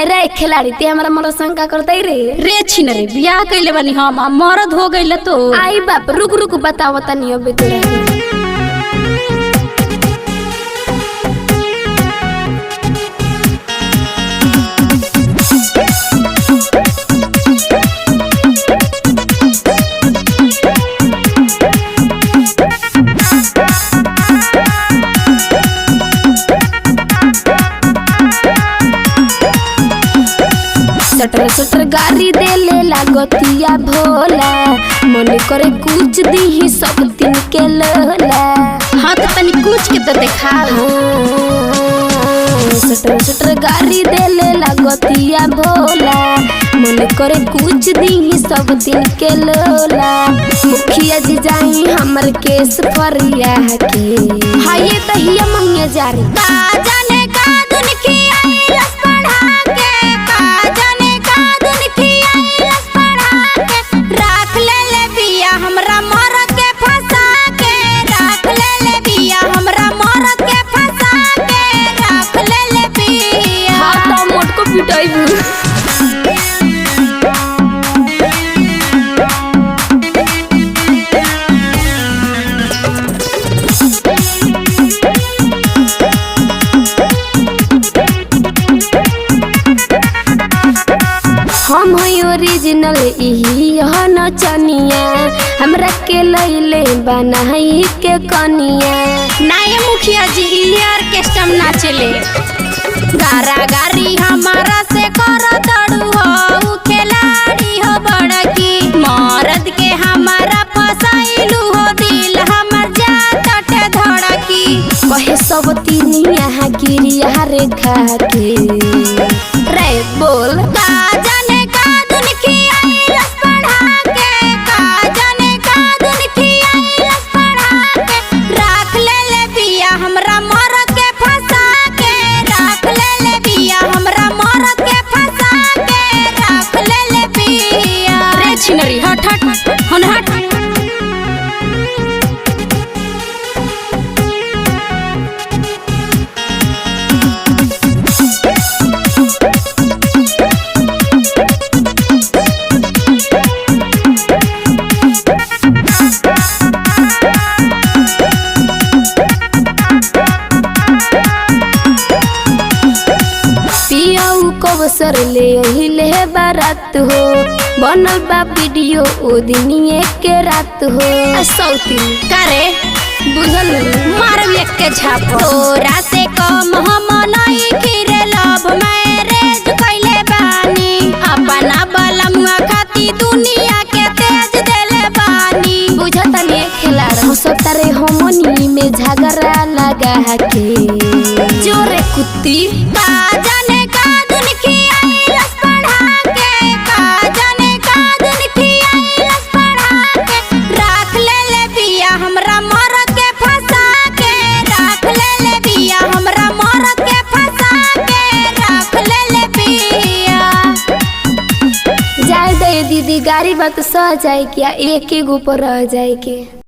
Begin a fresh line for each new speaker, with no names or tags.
रे खिलाड़ी ते हमरा मर शंका करतई
रे छिन रे बियाह कइले बानी हम मरद हो गइल तो
आई बाप रुक रुक बताओ तनी अब तोरा सटर सटर गाड़ी देले लागतिया भोला मन करे कुछ दी सब दिन के लोला।
हाँ तो तनी कुछ के तो देखा
सटर सटर गाड़ी देले लागतिया भोला मन करे कुछ दी सब दिन के लोला। मुखिया जी जाई हमर केस फरिया के हां ये तहिया मंगे जारी
जाने का दुन की आई रस पढ़ा के जाने का दुन की आई रस पढ़ा के राख ले बिया हमरा मर के फंसा के राख ले बिया हमरा मर के फंसा के राख ले बिया।
हां तो मोट को पिटाइबू हम ओरिजिनल इही नचनिया हमरा के लैले बनाई के कनिया।
नाये मुखिया जी ऑर्केस्ट्रा नाचले गारा गारी हमारा से कर तड़ू हो खिलाड़ी हो बड़की मर्द के हमारा फसाइलू हो दिल हमर जात धड़की
कहे सब तीनिया गिरिया रेखा के रे बोल
जाने का दुन की आई रस पढ़ा के जाने का दुन की आई रस पढ़ा के राख ले बिया हमरा मर के फंसा के राख ले बिया हमरा मर के फंसा के राख ले बिया। रे छिनरी हट हट हन हट
अवसर ले हिले बारात हो बनल बा वीडियो ओ दिनिए के रात हो सौती
करे
बुझल
मार एक के झाप तोरा से कम हम नहीं खिरे लव मैरिज कइले बानी अपना बलमुआ खाती दुनिया के तेज देले बानी
बुझत ने खिलाड़ सतारे हमनी में झगड़ा लगा के जोरे कुत्ती
जाने का दुन की आई रस पढ़ा के जाने का दुन की आई रस पढ़ा के राख ले बिया हमरा मर के फंसा के राख ले बिया हमरा मर के फंसा के राख ले बिया।
जाए दे दीदी गाड़ी बात सह जाए क्या एक एक ऊपर रह जाए के।